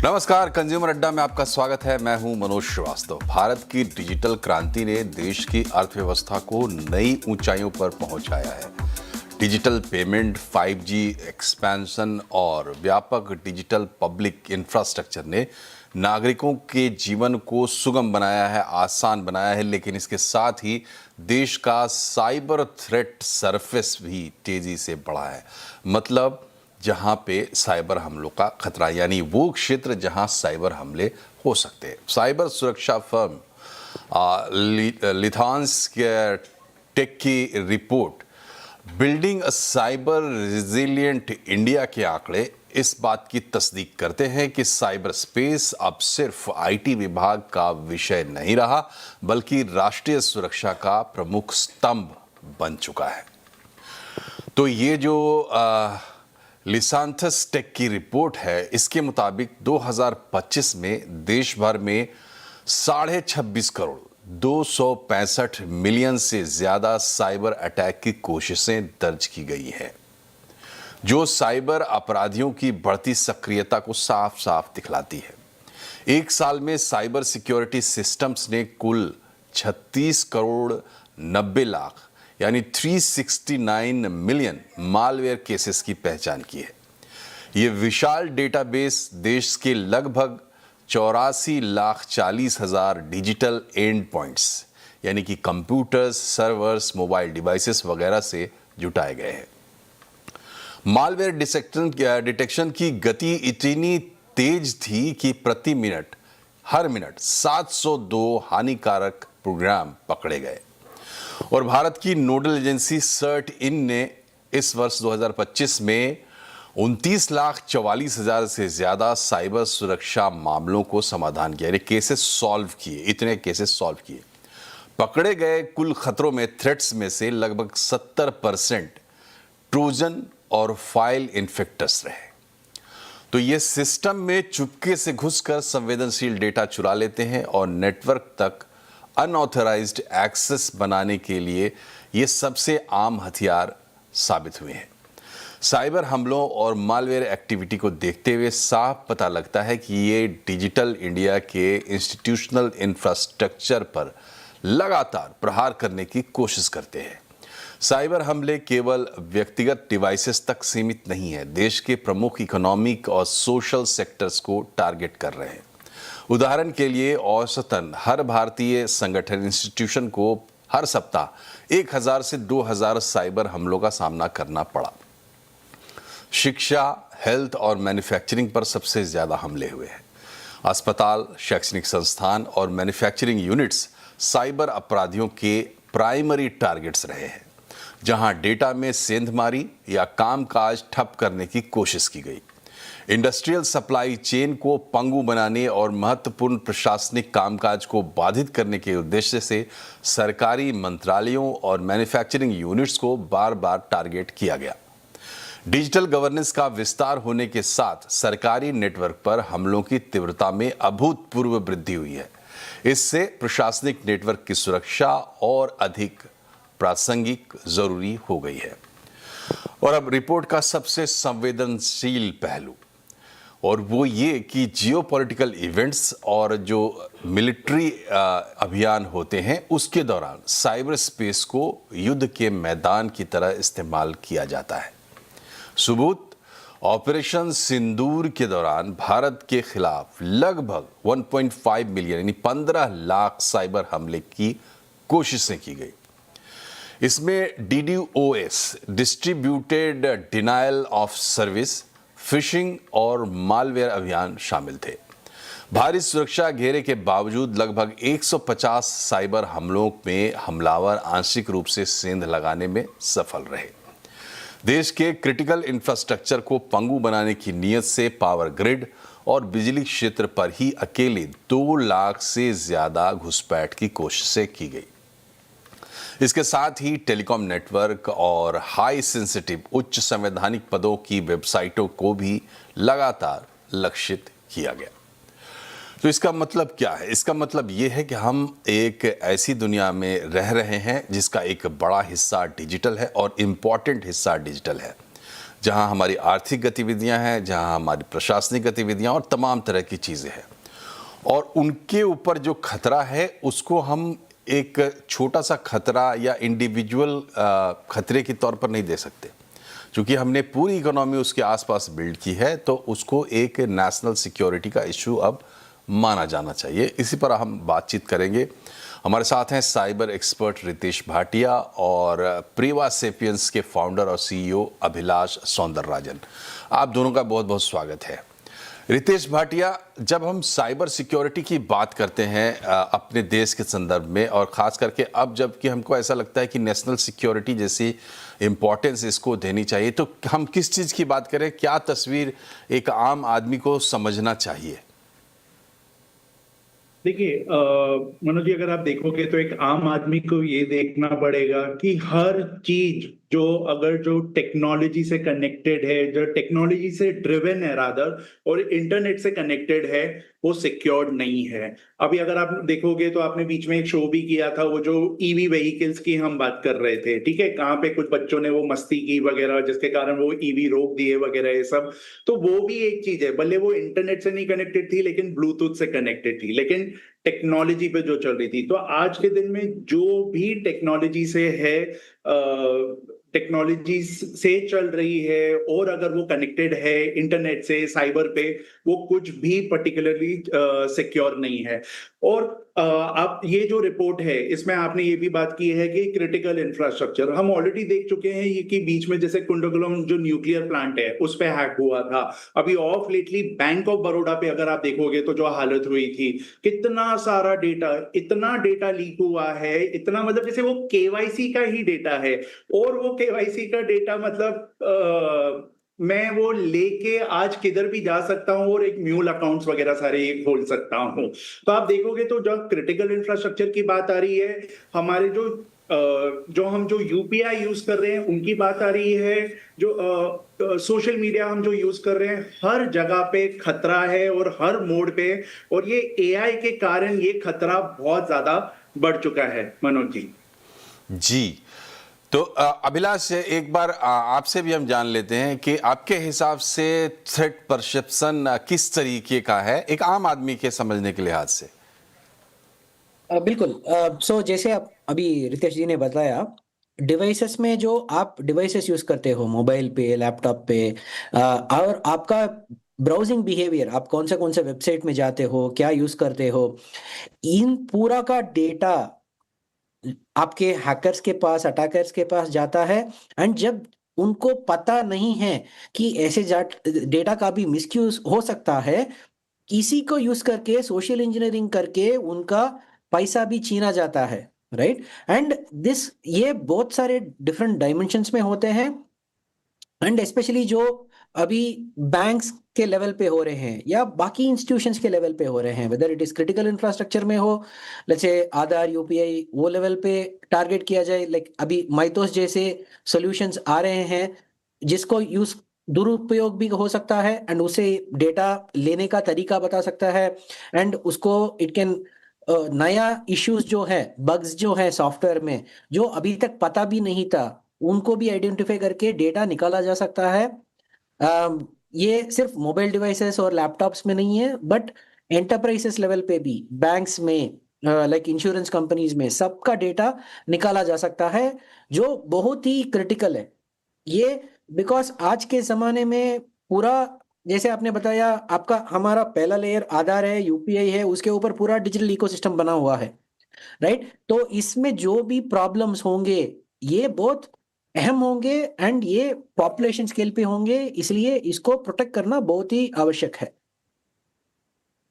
नमस्कार, कंज्यूमर अड्डा में आपका स्वागत है। मैं हूं मनोज श्रीवास्तव। भारत की डिजिटल क्रांति ने देश की अर्थव्यवस्था को नई ऊंचाइयों पर पहुंचाया है। डिजिटल पेमेंट, 5G एक्सपेंशन और व्यापक डिजिटल पब्लिक इंफ्रास्ट्रक्चर ने नागरिकों के जीवन को सुगम बनाया है, आसान बनाया है, लेकिन इसके साथ ही देश का साइबर थ्रेट सरफेस भी तेजी से बढ़ा है। मतलब जहां पे साइबर हमलों का खतरा, यानी वो क्षेत्र जहां साइबर हमले हो सकते हैं। साइबर सुरक्षा फर्म लिथांस टेक की report building a cyber resilient India के आंकड़े इस बात की तस्दीक करते हैं कि साइबर स्पेस अब सिर्फ आईटी विभाग का विषय नहीं रहा, बल्कि राष्ट्रीय सुरक्षा का प्रमुख स्तंभ बन चुका है। तो ये जो लिसांथस टेक की रिपोर्ट है, इसके मुताबिक 2025 में देश भर में 26.5 करोड़ 265 मिलियन से ज्यादा साइबर अटैक की कोशिशें दर्ज की गई हैं, जो साइबर अपराधियों की बढ़ती सक्रियता को साफ साफ दिखलाती है। एक साल में साइबर सिक्योरिटी सिस्टम्स ने कुल 36 करोड़ 90 लाख यानी 369 मिलियन मालवेयर केसेस की पहचान की है। ये विशाल डेटाबेस देश के लगभग 84,40,000 डिजिटल एंड पॉइंट्स यानी कि कंप्यूटर्स, सर्वर्स, मोबाइल डिवाइसेस वगैरह से जुटाए गए हैं। मालवेयर डिटेक्शन की गति इतनी तेज थी कि प्रति मिनट हर मिनट 702 हानिकारक प्रोग्राम पकड़े गए। और भारत की नोडल एजेंसी सर्ट इन ने इस वर्ष 2025 में 29,44,000 से ज्यादा साइबर सुरक्षा मामलों को समाधान किया, यानी केसेस सॉल्व किए। इतने केसेस सॉल्व किए। पकड़े गए कुल खतरों में, थ्रेट्स में से लगभग 70% ट्रोजन और फाइल इन्फेक्टर्स रहे। तो ये सिस्टम में चुपके से घुसकर संवेदनशील डेटा चुरा लेते हैं और नेटवर्क तक अनऑथराइज्ड एक्सेस बनाने के लिए ये सबसे आम हथियार साबित हुए हैं। साइबर हमलों और मालवेयर एक्टिविटी को देखते हुए साफ पता लगता है कि ये डिजिटल इंडिया के इंस्टीट्यूशनल इंफ्रास्ट्रक्चर पर लगातार प्रहार करने की कोशिश करते हैं। साइबर हमले केवल व्यक्तिगत डिवाइसेस तक सीमित नहीं है, देश के प्रमुख इकोनॉमिक और सोशल सेक्टर्स को टारगेट कर रहे हैं। उदाहरण के लिए, औसतन हर भारतीय संगठन इंस्टीट्यूशन को हर सप्ताह 1,000 से 2,000 साइबर हमलों का सामना करना पड़ा। शिक्षा, हेल्थ और मैन्युफैक्चरिंग पर सबसे ज्यादा हमले हुए हैं। अस्पताल, शैक्षणिक संस्थान और मैन्युफैक्चरिंग यूनिट्स साइबर अपराधियों के प्राइमरी टारगेट्स रहे हैं, जहां डेटा में सेंधमारी या कामकाज ठप करने की कोशिश की गई। इंडस्ट्रियल सप्लाई चेन को पंगु बनाने और महत्वपूर्ण प्रशासनिक कामकाज को बाधित करने के उद्देश्य से सरकारी मंत्रालयों और मैन्युफैक्चरिंग यूनिट्स को बार बार टारगेट किया गया। डिजिटल गवर्नेंस का विस्तार होने के साथ सरकारी नेटवर्क पर हमलों की तीव्रता में अभूतपूर्व वृद्धि हुई है। इससे प्रशासनिक नेटवर्क की सुरक्षा और अधिक प्रासंगिक जरूरी हो गई है। और अब रिपोर्ट का सबसे संवेदनशील पहलू, और वो ये कि जियोपॉलिटिकल इवेंट्स और जो मिलिट्री अभियान होते हैं, उसके दौरान साइबर स्पेस को युद्ध के मैदान की तरह इस्तेमाल किया जाता है। सबूत, ऑपरेशन सिंदूर के दौरान भारत के खिलाफ लगभग 1.5 मिलियन यानी 15 लाख साइबर हमले की कोशिशें की गई। इसमें DDoS, distributed denial of service, fishing और मालवेयर अभियान शामिल थे। भारी सुरक्षा घेरे के बावजूद लगभग 150 साइबर हमलों में हमलावर आंशिक रूप से सेंध लगाने में सफल रहे। देश के क्रिटिकल इंफ्रास्ट्रक्चर को पंगु बनाने की नीयत से पावर ग्रिड और बिजली क्षेत्र पर ही अकेले 2 लाख से ज्यादा घुसपैठ की कोशिशें की गई। इसके साथ ही टेलीकॉम नेटवर्क और हाई सेंसिटिव उच्च संवैधानिक पदों की वेबसाइटों को भी लगातार लक्षित किया गया। तो इसका मतलब क्या है? इसका मतलब ये है कि हम एक ऐसी दुनिया में रह रहे हैं जिसका एक बड़ा हिस्सा डिजिटल है और इम्पॉर्टेंट हिस्सा डिजिटल है, जहां हमारी आर्थिक गतिविधियां हैं, जहां हमारी प्रशासनिक गतिविधियां और तमाम तरह की चीज़ें हैं। और उनके ऊपर जो खतरा है उसको हम एक छोटा सा खतरा या इंडिविजुअल खतरे के तौर पर नहीं दे सकते, क्योंकि हमने पूरी इकोनॉमी उसके आसपास बिल्ड की है, तो उसको एक नेशनल सिक्योरिटी का इशू अब माना जाना चाहिए। इसी पर हम बातचीत करेंगे। हमारे साथ हैं साइबर एक्सपर्ट रितेश भाटिया और प्रीवा सेपियंस के फाउंडर और सीईओ अभिलाष सौंदरराजन। आप दोनों का बहुत बहुत स्वागत है। रितेश भाटिया, जब हम साइबर सिक्योरिटी की बात करते हैं अपने देश के संदर्भ में, और ख़ास करके अब जबकि हमको ऐसा लगता है कि नेशनल सिक्योरिटी जैसी इम्पोर्टेंस इसको देनी चाहिए, तो हम किस चीज़ की बात करें? क्या तस्वीर एक आम आदमी को समझना चाहिए? देखिए मनोज जी, अगर आप देखोगे तो एक आम आदमी को ये देखना पड़ेगा कि हर चीज जो टेक्नोलॉजी से कनेक्टेड है, जो टेक्नोलॉजी से ड्रिवन है रादर, और इंटरनेट से कनेक्टेड है, वो सिक्योर्ड नहीं है। अभी अगर आप देखोगे तो आपने बीच में एक शो भी किया था, वो जो ईवी व्हीकल्स की हम बात कर रहे थे, ठीक है, कहाँ पे कुछ बच्चों ने वो मस्ती की वगैरह, जिसके कारण वो ईवी रोक दिए वगैरह, ये सब। तो वो भी एक चीज है, भले वो इंटरनेट से नहीं कनेक्टेड थी लेकिन ब्लूटूथ से कनेक्टेड थी, लेकिन टेक्नोलॉजी पे जो चल रही थी। तो आज के दिन में जो भी टेक्नोलॉजी से है, टेक्नोलॉजी से चल रही है, और अगर वो कनेक्टेड है इंटरनेट से, साइबर पे, वो कुछ भी पर्टिकुलरली सिक्योर नहीं है। और आप ये जो रिपोर्ट है, इसमें आपने ये भी बात की है कि क्रिटिकल इंफ्रास्ट्रक्चर, हम ऑलरेडी देख चुके हैं ये कि बीच में जैसे कुंडकुलम जो न्यूक्लियर प्लांट है उस पे हैक हुआ था। अभी of lately bank of Baroda पे अगर आप देखोगे तो जो हालत हुई थी, कितना सारा डेटा, इतना डेटा लीक हुआ है, इतना, मतलब जैसे वो केवाईसी का ही डेटा है, और वो केवाईसी का डेटा मतलब मैं वो लेके आज किधर भी जा सकता हूं और एक म्यूल अकाउंट्स वगैरह सारे खोल सकता हूं। तो आप देखोगे तो जब क्रिटिकल इंफ्रास्ट्रक्चर की बात आ रही है, हमारे जो यूपीआई यूज कर रहे हैं उनकी बात आ रही है, जो सोशल मीडिया हम जो यूज कर रहे हैं, हर जगह पे खतरा है और हर मोड पे। और ये एआई के कारण ये खतरा बहुत ज्यादा बढ़ चुका है मनोज जी। जी, तो अभिलाष, एक बार आपसे भी हम जान लेते हैं कि आपके हिसाब से थ्रेट परसेप्शन किस तरीके का है एक आम आदमी के समझने के लिहाज से? बिल्कुल। सो जैसे आप अभी रितेश जी ने बताया, डिवाइसेस में जो आप डिवाइसेस यूज करते हो, मोबाइल पे, लैपटॉप पे, और आपका ब्राउजिंग बिहेवियर, आप कौन से वेबसाइट में जाते हो, क्या यूज करते हो, इन पूरा का डेटा आपके हैकर्स के पास, अटैकर्स के पास जाता है। एंड जब उनको पता नहीं है कि ऐसे डेटा का भी मिसयूज हो सकता है, इसी को यूज करके, सोशल इंजीनियरिंग करके उनका पैसा भी छीना जाता है, राइट? एंड दिस ये बहुत सारे डिफरेंट डायमेंशंस में होते हैं। एंड स्पेशली जो अभी बैंक्स के लेवल पे हो रहे हैं या बाकी इंस्टीट्यूशंस के लेवल पे हो रहे हैं, whether it is critical infrastructure में हो, जैसे आधार, यूपीआई, वो लेवल पे टारगेट किया जाए, लाइक अभी माइथोस जैसे सॉल्यूशंस आ रहे हैं, जिसको यूज दुरुपयोग भी हो सकता है, एंड उसे डेटा लेने का तरीका बता सकता है, एंड उसको इट कैन नया इश्यूज जो है, बग्स जो है सॉफ्टवेयर में, जो अभी तक पता भी नहीं था, उनको भी आइडेंटिफाई करके डेटा निकाला जा सकता है। ये सिर्फ मोबाइल डिवाइसेस और लैपटॉप्स में नहीं है, बट एंटरप्राइजेस लेवल पे भी, बैंक्स में, लाइक इंश्योरेंस कंपनीज में, सबका डेटा निकाला जा सकता है, जो बहुत ही क्रिटिकल है ये। बिकॉज आज के जमाने में पूरा, जैसे आपने बताया, आपका हमारा पहला लेयर आधार है, यूपीआई है, उसके ऊपर पूरा डिजिटल इकोसिस्टम बना हुआ है, राइट? तो इसमें जो भी प्रॉब्लम्स होंगे, ये बहुत अहम होंगे, एंड ये पॉपुलेशन स्केल पे होंगे, इसलिए इसको प्रोटेक्ट करना बहुत ही आवश्यक है।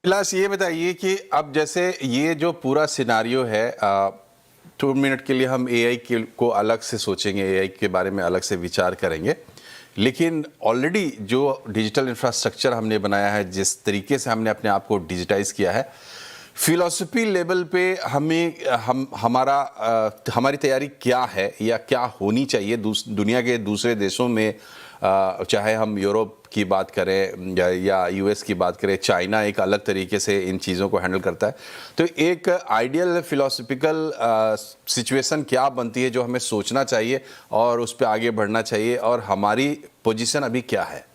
अभिलाष, ये बताइए कि अब जैसे ये जो पूरा सिनारियो है, 2 मिनट के लिए हम एआई को अलग से सोचेंगे, एआई के बारे में अलग से विचार करेंगे, लेकिन ऑलरेडी जो डिजिटल इंफ्रास्ट्रक्चर हमने बनाया है, जिस तरीके से हमने अपने आप को डिजिटाइज किया है, फिलॉसफी लेवल पे हमारी तैयारी क्या है या क्या होनी चाहिए दुनिया के दूसरे देशों में, चाहे हम यूरोप की बात करें या यूएस की बात करें, चाइना एक अलग तरीके से इन चीज़ों को हैंडल करता है। तो एक आइडियल फिलॉसफिकल सिचुएशन क्या बनती है जो हमें सोचना चाहिए और उस पर आगे बढ़ना चाहिए, और हमारी पोजीशन अभी क्या है?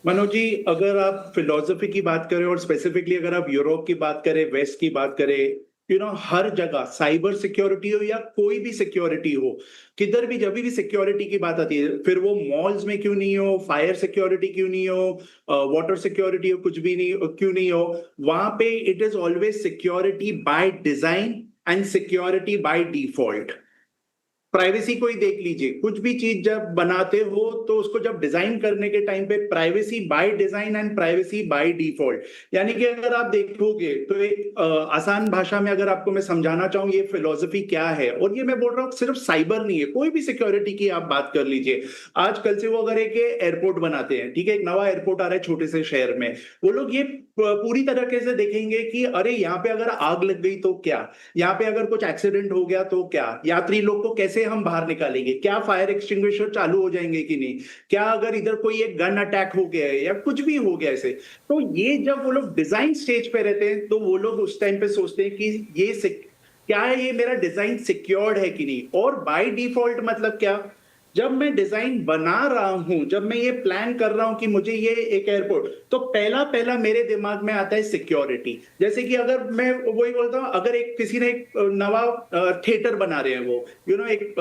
मनोज जी, अगर आप फिलोसफी की बात करें और स्पेसिफिकली अगर आप यूरोप की बात करें, वेस्ट की बात करें, हर जगह साइबर सिक्योरिटी हो या कोई भी सिक्योरिटी हो, किधर भी जब भी सिक्योरिटी की बात आती है, फिर वो मॉल्स में क्यों नहीं हो, फायर सिक्योरिटी क्यों नहीं हो, वाटर सिक्योरिटी हो, कुछ भी नहीं क्यों नहीं हो, वहां पे it is always security by design and security by default. Privacy को ही देख लीजिए, कुछ भी चीज जब बनाते हो तो उसको जब डिजाइन करने के टाइम पे privacy by design and privacy by default, यानी कि अगर आप देखोगे तो एक आसान भाषा में अगर आपको मैं समझाना चाहूँ ये फिलोसफी क्या है, और ये मैं बोल रहा हूँ सिर्फ साइबर नहीं है, कोई भी सिक्योरिटी की आप बात कर लीजिए। आजकल से वो अगर एक एयरपोर्ट बनाते हैं, ठीक है, एक नवा एयरपोर्ट आ रहा है छोटे से शहर में, वो लोग ये पूरी तरीके से देखेंगे कि अरे यहाँ पे अगर आग लग गई तो क्या, यहाँ पे अगर कुछ एक्सीडेंट हो गया तो क्या, यात्री लोग को कैसे हम बाहर निकालेंगे, क्या फायर एक्सटिंग्विशर चालू हो जाएंगे कि नहीं, क्या अगर इधर कोई एक गन अटैक हो गया है या कुछ भी हो गया ऐसे। तो ये जब वो लोग डिजाइन स्टेज पे रहते हैं तो वो लोग उस टाइम पे सोचते हैं कि क्या है, ये मेरा डिजाइन सिक्योर्ड है कि नहीं। और बाय डिफॉल्ट मतलब क्या, जब मैं डिजाइन बना रहा हूं, जब मैं ये प्लान कर रहा हूं कि मुझे ये एक एयरपोर्ट, तो पहला पहला मेरे दिमाग में आता है सिक्योरिटी। जैसे कि अगर मैं वही बोलता हूं, अगर एक किसी ने एक नवा थिएटर बना रहे हैं, वो एक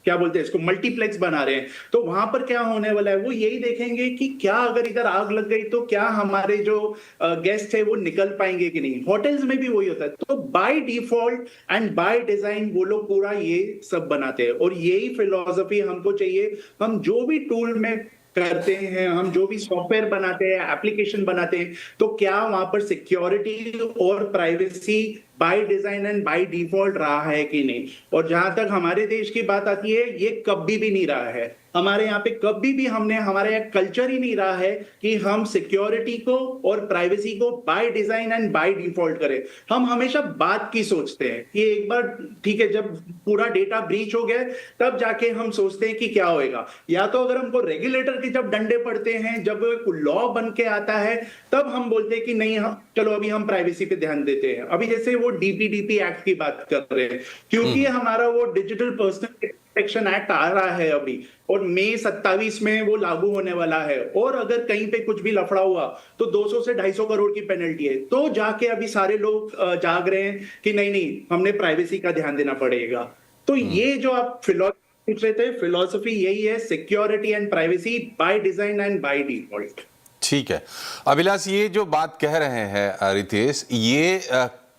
क्या बोलते हैं इसको, मल्टीप्लेक्स बना रहे हैं, तो वहां पर क्या होने वाला है, वो यही देखेंगे कि क्या अगर इधर आग लग गई तो क्या हमारे जो गेस्ट है वो निकल पाएंगे कि नहीं। होटल्स में भी वही होता है। तो by default and by design वो लोग पूरा ये सब बनाते हैं, और यही फिलॉसफी हमको चाहिए। हम जो भी टूल में करते हैं, हम जो भी सॉफ्टवेयर बनाते हैं, एप्लीकेशन बनाते हैं, तो क्या वहां पर सिक्योरिटी और privacy by design and by default रहा है कि नहीं। और जहां तक हमारे देश की बात आती है, ये कभी भी नहीं रहा है। हमारे यहाँ पे कभी भी हमारे यहाँ कल्चर ही नहीं रहा है कि हम सिक्योरिटी को और प्राइवेसी को by design and by default करें। हम हमेशा बात की सोचते हैं कि एक बार ठीक है, जब पूरा डेटा ब्रीच हो गया तब जाके हम सोचते हैं कि क्या होएगा, या तो अगर हमको रेगुलेटर के जब डंडे पड़ते हैं, जब लॉ बन के आता है, तब हम बोलते हैं कि नहीं, चलो अभी हम प्राइवेसी पे ध्यान देते हैं। अभी जैसे वो डीपीडीपी एक्ट की बात कर रहे हैं, क्योंकि हमारा वो डिजिटल पर्सनल प्रोटेक्शन एक्ट आ रहा है अभी, और मई 27 में वो लागू होने वाला है। और अगर कहीं पे कुछ भी लफड़ा हुआ तो 200 से 250 करोड़ की पेनल्टी है। तो जाके अभी सारे लोग जाग रहे हैं कि नहीं नहीं, हमने प्राइवेसी का ध्यान देना पड़ेगा। तो ये जो आप फिलॉसफी पूछ रहे थे, फिलॉसफी यही है, security and privacy by design and by default. ठीक है अभिलाष, ये जो बात कह रहे हैं रितेश, ये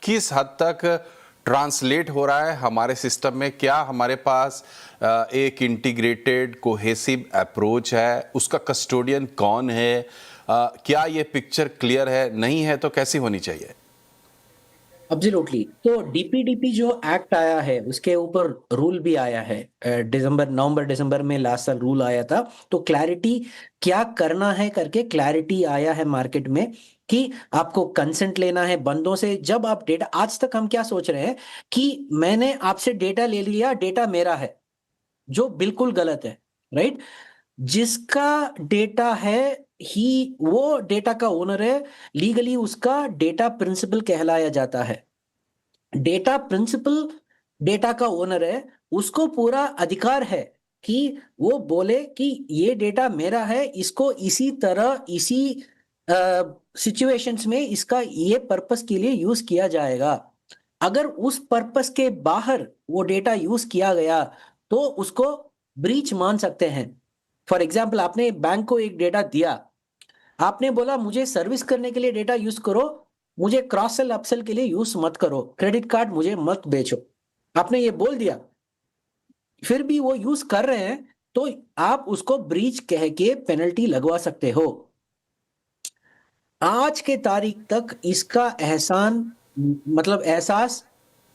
किस हद तक ट्रांसलेट हो रहा है हमारे सिस्टम में? क्या हमारे पास एक इंटीग्रेटेड कोहेसिव अप्रोच है? उसका कस्टोडियन कौन है? क्या ये पिक्चर क्लियर है? नहीं है तो कैसी होनी चाहिए? एब्सोल्युटली। तो डीपीडीपी जो एक्ट आया है उसके ऊपर रूल भी आया है, नवंबर दिसंबर में लास्ट साल रूल आया था। तो क्लैरिटी क्या करना है करके क्लैरिटी आया है मार्केट में कि आपको कंसेंट लेना है बंदों से। जब आप डेटा, आज तक हम क्या सोच रहे हैं कि मैंने आपसे डेटा ले लिया, डेटा मेरा है, जो बिल्कुल गलत है, राइट। जिसका डेटा है ही वो डेटा का ओनर है, लीगली उसका डेटा प्रिंसिपल कहलाया जाता है। डेटा प्रिंसिपल डेटा का ओनर है, उसको पूरा अधिकार है कि वो बोले कि ये डेटा मेरा है, इसको इसी तरह इसी सिचुएशंस में इसका ये पर्पस के लिए यूज किया जाएगा। अगर उस पर्पस के बाहर वो डेटा यूज किया गया तो उसको ब्रीच मान सकते हैं। फॉर एग्जाम्पल, आपने बैंक को एक डेटा दिया, आपने बोला मुझे सर्विस करने के लिए डेटा यूज करो, मुझे क्रॉस सेल अपसेल के लिए यूज मत करो, क्रेडिट कार्ड मुझे मत बेचो, आपने ये बोल दिया, फिर भी वो यूज कर रहे हैं, तो आप उसको ब्रीच कह के पेनल्टी लगवा सकते हो। आज के तारीख तक इसका एहसास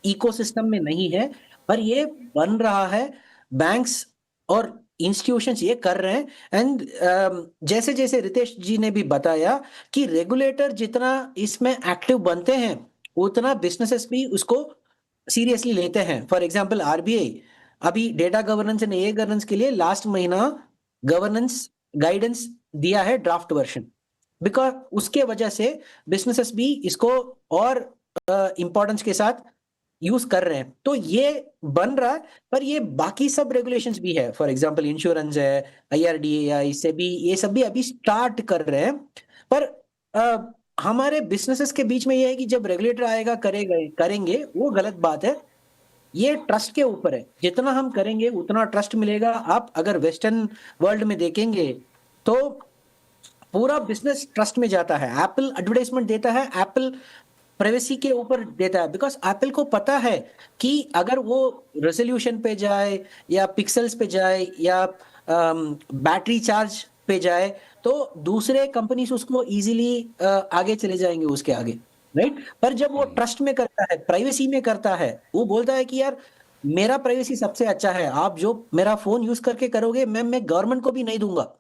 इकोसिस्टम में नहीं है, पर ये बन रहा है। बैंक्स और इंस्टीट्यूशंस ये कर रहे हैं। एंड जैसे जैसे रितेश जी ने भी बताया कि रेगुलेटर जितना इसमें एक्टिव बनते हैं उतना बिजनेसेस भी उसको सीरियसली लेते हैं। फॉर एग्जांपल आरबीआई अभी data governance and A governance के लिए लास्ट महीना गवर्नेंस गाइडेंस दिया है, ड्राफ्ट वर्जन, बिकॉज उसके वजह से बिजनेसेस भी इसको और इंपॉर्टेंस के साथ यूज कर रहे हैं। तो ये बन रहा है, पर ये बाकी सब रेगुलेशंस भी है, फॉर एग्जांपल इंश्योरेंस है, आईआरडीए से भी, ये सब भी अभी स्टार्ट कर रहे हैं। पर हमारे बिजनेसेस के बीच में ये है कि जब रेगुलेटर आएगा करेंगे वो गलत बात है। ये ट्रस्ट के ऊपर है, जितना हम करेंगे उतना ट्रस्ट मिलेगा। आप अगर वेस्टर्न वर्ल्ड में देखेंगे तो पूरा बिजनेस ट्रस्ट में जाता है। एप्पल एडवर्टाइजमेंट देता है, एप्पल प्राइवेसी के ऊपर देता है, बिकॉज एप्पल को पता है कि अगर वो रेजोल्यूशन पे जाए या पिक्सल्स पे जाए या बैटरी चार्ज पे जाए तो दूसरे कंपनीज उसको इजीली आगे चले जाएंगे उसके आगे, राइट। पर जब वो ट्रस्ट में करता है, प्राइवेसी में करता है, वो बोलता है कि यार मेरा प्राइवेसी सबसे अच्छा है, आप जो मेरा फोन यूज करके करोगे मैं गवर्नमेंट को भी नहीं दूंगा,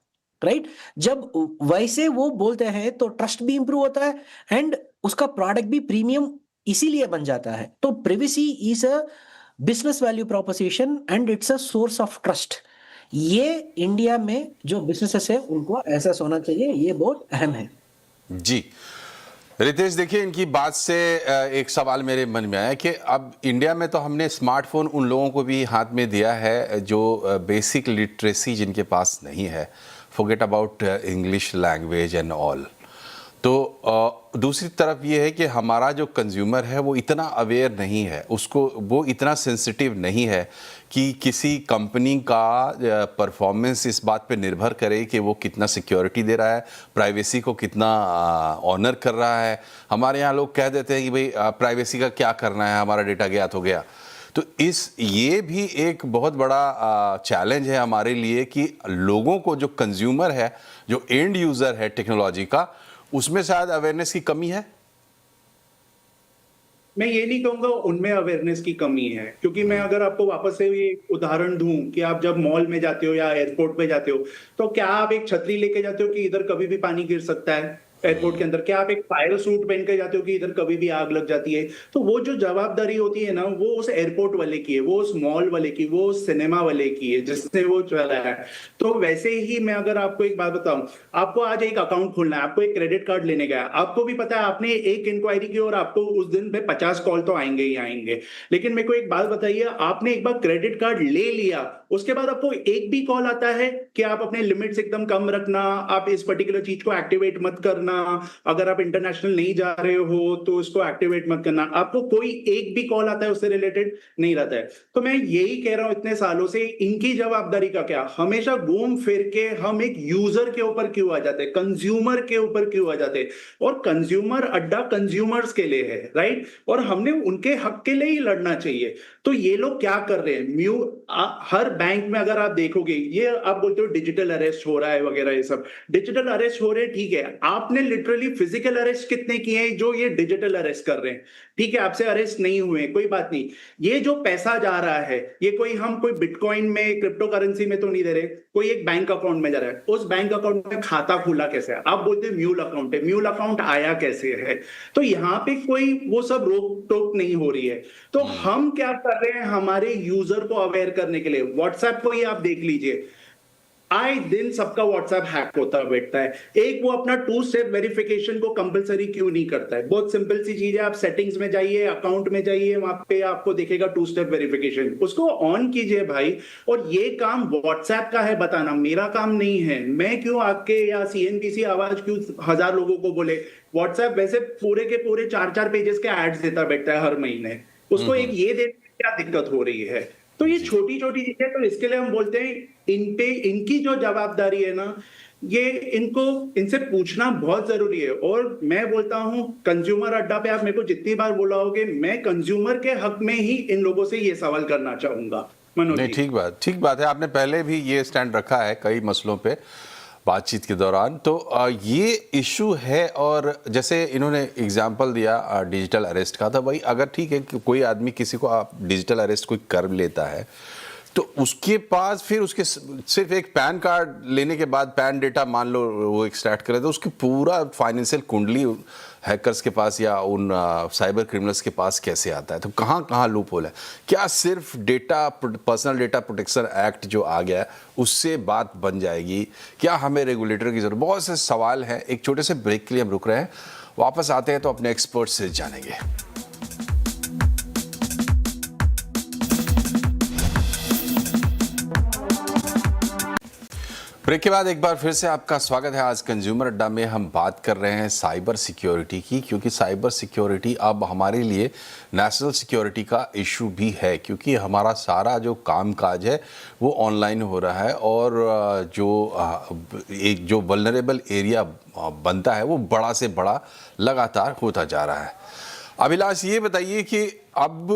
राइट। जब वैसे वो बोलते हैं तो ट्रस्ट भी इंप्रूव होता है एंड उसका प्रोडक्ट भी प्रीमियम इसीलिए बन जाता है। तो privacy is a business value proposition and it's a source of trust. ये इंडिया में जो बिजनेसेस है उनको ऐसा होना चाहिए, ये बहुत अहम है। जी रितेश, देखिए इनकी बात से एक सवाल मेरे मन में आया कि अब इंडिया में तो हमने स्मार्टफोन उन लोगों को भी हाथ में दिया है जो बेसिक लिटरेसी जिनके पास नहीं है, forget about English language and all. तो दूसरी तरफ ये है कि हमारा जो कंज्यूमर है वो इतना अवेयर नहीं है, उसको वो इतना सेंसिटिव नहीं है कि किसी कंपनी का परफॉर्मेंस इस बात पे निर्भर करे कि वो कितना सिक्योरिटी दे रहा है, प्राइवेसी को कितना ऑनर कर रहा है। हमारे यहाँ लोग कह देते हैं कि भाई प्राइवेसी का क्या करना है, हमारा डेटा गया तो गया। तो ये भी एक बहुत बड़ा चैलेंज है हमारे लिए कि लोगों को, जो कंज्यूमर है, जो एंड यूज़र है टेक्नोलॉजी का, उसमें शायद अवेयरनेस की कमी है। मैं ये नहीं कहूंगा उनमें अवेयरनेस की कमी है, क्योंकि मैं अगर आपको वापस से ये उदाहरण दूं कि आप जब मॉल में जाते हो या एयरपोर्ट पे जाते हो तो क्या आप एक छतरी लेके जाते हो कि इधर कभी भी पानी गिर सकता है एयरपोर्ट के अंदर? क्या आप एक फायर सूट पहन के जाते हो कि इधर कभी भी आग लग जाती है? तो वो जो जवाबदारी होती है ना, वो उस एयरपोर्ट वाले की है, वो उस मॉल वाले की, वो उस सिनेमा वाले की है जिसने वो चला है। तो वैसे ही मैं अगर आपको एक बात बताऊं, आपको आज एक अकाउंट खोलना है, आपको एक क्रेडिट कार्ड लेने गया, आपको भी पता है आपने एक इंक्वायरी की और आपको उस दिन में 50 कॉल तो आएंगे ही आएंगे। लेकिन मेरे को एक बात बताइए, आपने एक बार क्रेडिट कार्ड ले लिया, उसके बाद आपको एक भी कॉल आता है कि आप अपने लिमिट्स एकदम कम रखना, आप इस पर्टिकुलर चीज को एक्टिवेट मत करना, अगर आप इंटरनेशनल नहीं जा रहे हो तो उसको एक्टिवेट मत करना, आपको कोई एक भी कॉल आता है उससे रिलेटेड नहीं रहता है। तो मैं यही कह रहा हूं, इतने सालों से इनकी जवाबदारी का क्या, हमेशा घूम फिर के हम एक यूजर के ऊपर क्यों आ जाते हैं, कंज्यूमर के ऊपर क्यों आ जाते हैं? और कंज्यूमर अड्डा कंज्यूमर्स के लिए है, राइट, और हमने उनके हक के लिए ही लड़ना चाहिए। तो ये लोग क्या कर रहे हैं, हर बैंक में अगर आप देखोगे, ये आप बोलते हो डिजिटल अरेस्ट हो रहा है वगैरह, ये सब डिजिटल अरेस्ट हो रहे हैं, ठीक है। आपने लिटरली फिजिकल अरेस्ट कितने किए हैं जो ये डिजिटल अरेस्ट कर रहे हैं? ठीक है, आपसे अरेस्ट नहीं हुए, कोई बात नहीं। ये जो पैसा जा रहा है, ये हम कोई बिटकॉइन में, क्रिप्टो करेंसी में तो नहीं दे रहे, कोई एक बैंक अकाउंट में जा रहा है। उस बैंक अकाउंट में खाता खुला कैसे है? आप बोलते हैं म्यूल अकाउंट है, म्यूल अकाउंट आया कैसे है? तो यहाँ पे कोई वो सब रोक टोक नहीं हो रही है। तो हम क्या कर रहे हैं, हमारे यूजर को अवेयर करने के लिए व्हाट्सएप को ही आप देख लीजिए, आए दिन सबका व्हाट्सएप हैक होता बैठता है। एक वो अपना 2 स्टेप वेरिफिकेशन को कंपलसरी क्यों नहीं करता है? बहुत सिंपल सी चीज है, आप सेटिंग्स में जाइए, अकाउंट में जाइए, वहां पे आपको दिखेगा 2 स्टेप वेरिफिकेशन, उसको ऑन कीजिए भाई। और ये काम व्हाट्सएप का है बताना, मेरा काम नहीं है। मैं क्यों आपके या सीएनबीसी आवाज क्यों 1000 लोगों को बोले? व्हाट्सएप वैसे पूरे के पूरे 4-4 पेजेस के एड्स देता बैठता है हर महीने, उसको एक ये देने में क्या दिक्कत हो रही है? तो ये छोटी छोटी चीजें, तो इसके लिए हम बोलते हैं इन पे इनकी जो जवाबदारी है ना, ये इनसे पूछना बहुत जरूरी है। और मैं बोलता हूं कंज्यूमर अड्डा पे आप मेरे को जितनी बार बोला होगे, मैं कंज्यूमर के हक में ही इन लोगों से ये सवाल करना चाहूंगा। मनोज नहीं, ठीक बात है। आपने पहले भी ये स्टैंड रखा है कई मसलों पे बातचीत के दौरान। तो ये इशू है, और जैसे इन्होंने एग्जाम्पल दिया डिजिटल अरेस्ट का, था भाई अगर ठीक है कि कोई आदमी किसी को आप डिजिटल अरेस्ट कोई कर लेता है तो उसके पास फिर उसके सिर्फ एक पैन कार्ड लेने के बाद पैन डेटा मान लो वो एक्सट्रैक्ट करे तो उसकी पूरा फाइनेंशियल कुंडली हैकर्स के पास या उन साइबर क्रिमिनल्स के पास कैसे आता है? तो कहाँ कहाँ लूप होल है? क्या सिर्फ data personal data protection act जो आ गया है उससे बात बन जाएगी? क्या हमें रेगुलेटर की जरूरत? बहुत से सवाल हैं। एक छोटे से ब्रेक के लिए हम रुक रहे हैं, वापस आते हैं तो अपने एक्सपर्ट से जानेंगे। ब्रेक के बाद एक बार फिर से आपका स्वागत है। आज कंज्यूमर अड्डा में हम बात कर रहे हैं साइबर सिक्योरिटी की, क्योंकि साइबर सिक्योरिटी अब हमारे लिए नेशनल सिक्योरिटी का इशू भी है, क्योंकि हमारा सारा जो कामकाज है वो ऑनलाइन हो रहा है और एक जो वल्नरेबल एरिया बनता है वो बड़ा से बड़ा लगातार होता जा रहा है। अभिलाष, ये बताइए कि अब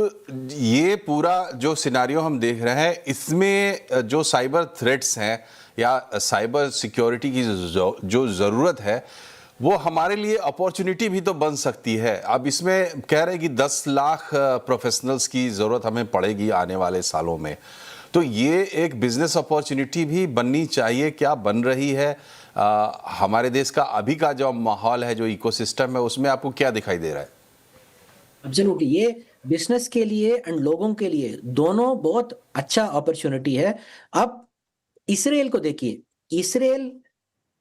ये पूरा जो सिनारियो हम देख रहे हैं इसमें जो साइबर थ्रेट्स हैं या साइबर सिक्योरिटी की जो ज़रूरत है वो हमारे लिए अपॉर्चुनिटी भी तो बन सकती है। अब इसमें कह रहे हैं कि 10 लाख प्रोफेशनल्स की ज़रूरत हमें पड़ेगी आने वाले सालों में, तो ये एक बिजनेस अपॉर्चुनिटी भी बननी चाहिए। क्या बन रही है? हमारे देश का अभी का जो माहौल है, जो इकोसिस्टम है, उसमें आपको क्या दिखाई दे रहा है? एब्सोल्युटली, ये बिजनेस के लिए एंड लोगों के लिए दोनों बहुत अच्छा अपॉर्चुनिटी है। आप इसराइल को देखिए, इसराइल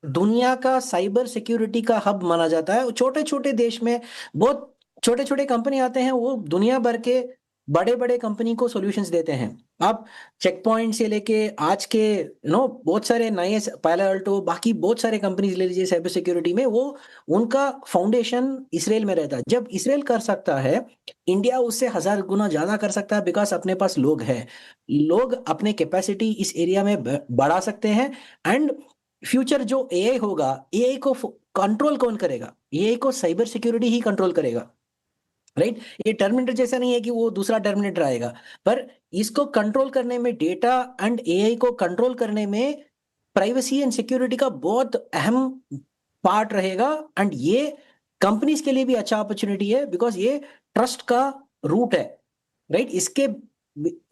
दुनिया का साइबर सिक्योरिटी का हब माना जाता है। छोटे-छोटे देश में बहुत छोटे-छोटे कंपनी आते हैं, वो दुनिया भर के बड़े-बड़े कंपनी को सॉल्यूशंस देते हैं। आप चेक पॉइंट से लेके आज के बहुत सारे नए पालो अल्टो, बाकी बहुत सारे कंपनीज ले लीजिए साइबर सिक्योरिटी में, वो उनका फाउंडेशन इसराइल में रहता है। जब इसराइल कर सकता है, इंडिया उससे 1000 गुना ज्यादा कर सकता है, बिकॉज अपने पास लोग हैं। लोग अपने कैपेसिटी इस एरिया में बढ़ा सकते हैं। एंड फ्यूचर जो एआई होगा, एआई को कंट्रोल कौन करेगा? एआई को साइबर सिक्योरिटी ही कंट्रोल करेगा, राइट? ये टर्मिनेटर जैसा नहीं है कि वो दूसरा टर्मिनेटर आएगा, पर इसको कंट्रोल करने में, डेटा एंड एआई को कंट्रोल करने में प्राइवेसी एंड सिक्योरिटी का बहुत अहम पार्ट रहेगा। एंड ये कंपनीज के लिए भी अच्छा अपॉर्चुनिटी है, बिकॉज ये ट्रस्ट का रूट है, राइट?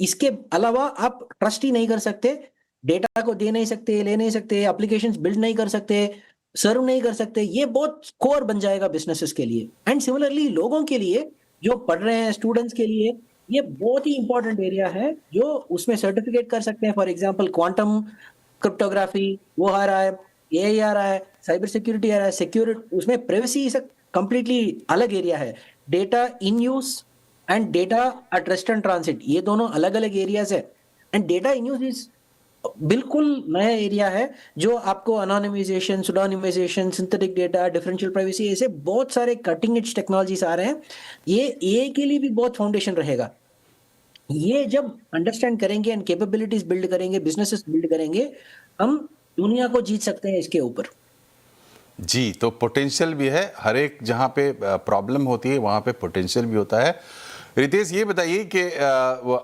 इसके अलावा आप ट्रस्ट ही नहीं कर सकते, डेटा को दे नहीं सकते, ले नहीं सकते, एप्लीकेशंस बिल्ड नहीं कर सकते, सर्व नहीं कर सकते। ये बहुत कोर बन जाएगा बिजनेसेस के लिए। एंड सिमिलरली लोगों के लिए जो पढ़ रहे हैं, स्टूडेंट्स के लिए ये बहुत ही इंपॉर्टेंट एरिया है, जो उसमें सर्टिफिकेट कर सकते हैं। फॉर एग्जांपल क्वांटम क्रिप्टोग्राफी वो आ रहा है, एआई आ रहा है, साइबर सिक्योरिटी आ रहा है। सिक्योरिटी उसमें प्राइवेसी कंप्लीटली अलग एरिया है। Data in use and data at rest and transit, ये दोनों अलग अलग एरियाज है। And data in use is बिल्कुल नया एरिया है, जो आपको anonymisation, सुडोनिमाइजेशन, synthetic data, differential privacy, ऐसे बहुत सारे कटिंग एज टेक्नोलॉजीज आ रहे हैं। ये एआई के लिए भी बहुत फाउंडेशन रहेगा। ये जब अंडरस्टैंड करेंगे एंड कैपेबिलिटीज बिल्ड करेंगे, बिजनेसेस बिल्ड करेंगे, हम दुनिया को जीत सकते हैं इसके ऊपर। जी, तो पोटेंशियल भी है। हर एक जहाँ पे प्रॉब्लम होती है वहाँ पे पोटेंशियल भी होता है। रितेश, ये बताइए कि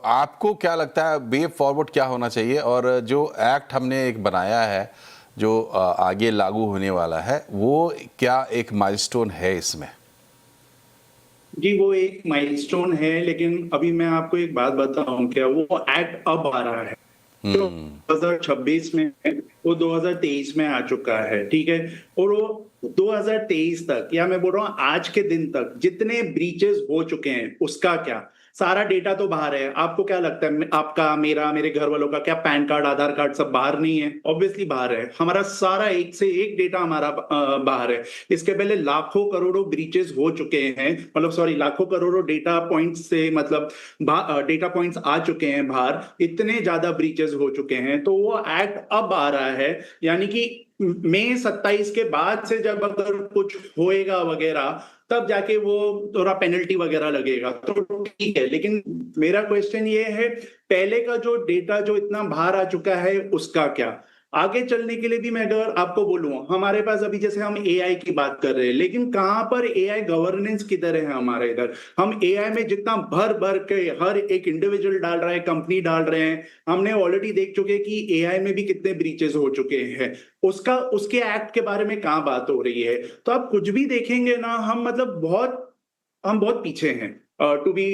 आपको क्या लगता है वे फॉरवर्ड क्या होना चाहिए, और जो एक्ट हमने एक बनाया है जो आगे लागू होने वाला है, वो क्या एक माइलस्टोन है इसमें? जी, वो एक माइलस्टोन है, लेकिन अभी मैं आपको एक बात बताऊं, क्या वो एक्ट अब आ रहा है जो 2026 में है, वो 2023 में आ चुका है, ठीक है? और वो 2023 तक, या मैं बोल रहा हूँ आज के दिन तक जितने ब्रीचेस हो चुके हैं उसका क्या, सारा डेटा तो बाहर है। आपको क्या लगता है, आपका, मेरा, मेरे घर वालों का क्या पैन कार्ड, आधार कार्ड सब बाहर नहीं है? ऑब्वियसली बाहर है। हमारा सारा एक से एक डेटा हमारा बाहर है। इसके पहले लाखों करोड़ों ब्रीचेस हो चुके हैं, मतलब सॉरी, लाखों करोड़ों डेटा पॉइंट्स से, मतलब डेटा पॉइंट्स आ चुके हैं बाहर, इतने ज्यादा ब्रीचेस हो चुके हैं। तो वो एक्ट अब आ रहा है, यानी कि मई 27 के बाद से जब अगर कुछ होएगा वगैरह, तब जाके वो थोड़ा पेनल्टी वगैरह लगेगा, तो ठीक है। लेकिन मेरा क्वेश्चन ये है, पहले का जो डेटा जो इतना बाहर आ चुका है उसका क्या? आगे चलने के लिए भी मैं अगर आपको बोलूं, हमारे पास अभी जैसे हम एआई की बात कर रहे हैं, लेकिन कहां पर एआई गवर्नेंस किधर है हमारे इधर? हम एआई में जितना भर भर के हर एक इंडिविजुअल डाल रहा है, कंपनी डाल रहे हैं, हमने ऑलरेडी देख चुके हैं कि एआई में भी कितने ब्रीचेस हो चुके हैं। उसके एक्ट के बारे में कहां बात हो रही है? तो आप कुछ भी देखेंगे ना, हम बहुत पीछे हैं। टू बी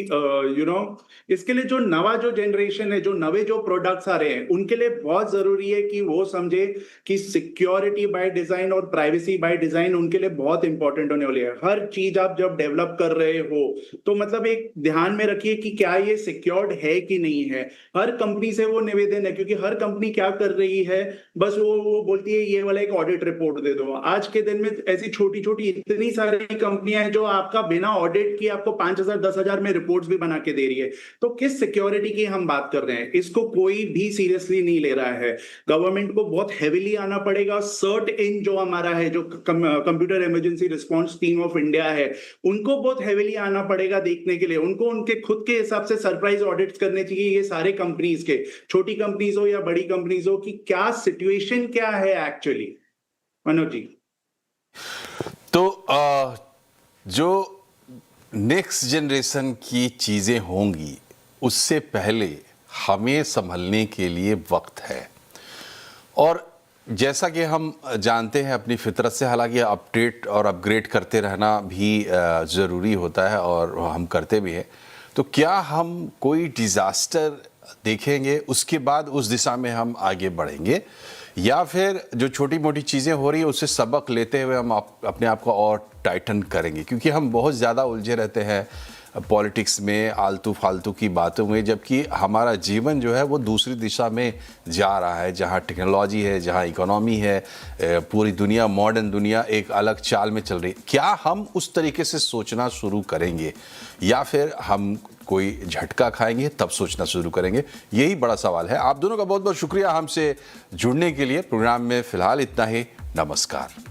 इसके लिए जो नवा जो जनरेशन है, जो नवे जो प्रोडक्ट्स आ रहे हैं, उनके लिए बहुत जरूरी है कि वो समझे कि सिक्योरिटी बाय डिजाइन और प्राइवेसी बाय डिजाइन उनके लिए बहुत इंपॉर्टेंट होने वाली है। हर चीज आप जब डेवलप कर रहे हो तो मतलब एक ध्यान में रखिए कि क्या ये सिक्योर्ड है कि नहीं है। हर कंपनी से वो निवेदन है, क्योंकि हर कंपनी क्या कर रही है, बस वो बोलती है ये वाला एक ऑडिट रिपोर्ट दे दो। आज के दिन में ऐसी छोटी छोटी इतनी सारी कंपनियां हैं जो आपका बिना ऑडिट की आपको 5,000 10,000 में रिपोर्ट्स भी बना के दे रही है। तो किस सिक्योरिटी की हम बात कर रहे हैं, इसको कोई भी सीरियसली नहीं ले रहा है। गवर्नमेंट को बहुत हेविली आना पड़ेगा। सर्ट इन जो हमारा है, जो computer emergency response team of India है, उनको बहुत हेविली आना पड़ेगा देखने के लिए। उनको उनके खुद के हिसाब से सरप्राइज ऑडिट करने चाहिए ये सारे कंपनीज के, छोटी कंपनीज हो या बड़ी कंपनीज हो, कि क्या सिचुएशन क्या है एक्चुअली। मनोज जी। तो जो नेक्स्ट जनरेशन की चीज़ें होंगी उससे पहले हमें संभलने के लिए वक्त है। और जैसा कि हम जानते हैं अपनी फितरत से, हालांकि अपडेट और अपग्रेड करते रहना भी ज़रूरी होता है और हम करते भी हैं, तो क्या हम कोई डिज़ास्टर देखेंगे उसके बाद उस दिशा में हम आगे बढ़ेंगे, या फिर जो छोटी मोटी चीज़ें हो रही है उससे सबक लेते हुए हम अपने आप को और टाइटन करेंगे? क्योंकि हम बहुत ज़्यादा उलझे रहते हैं पॉलिटिक्स में, आलतू फालतू की बातों में, जबकि हमारा जीवन जो है वो दूसरी दिशा में जा रहा है, जहाँ टेक्नोलॉजी है, जहाँ इकोनॉमी है, पूरी दुनिया, मॉडर्न दुनिया एक अलग चाल में चल रही है। क्या हम उस तरीके से सोचना शुरू करेंगे या फिर हम कोई झटका खाएंगे तब सोचना शुरू करेंगे? यही बड़ा सवाल है। आप दोनों का बहुत बहुत शुक्रिया हमसे जुड़ने के लिए। प्रोग्राम में फिलहाल इतना ही। नमस्कार।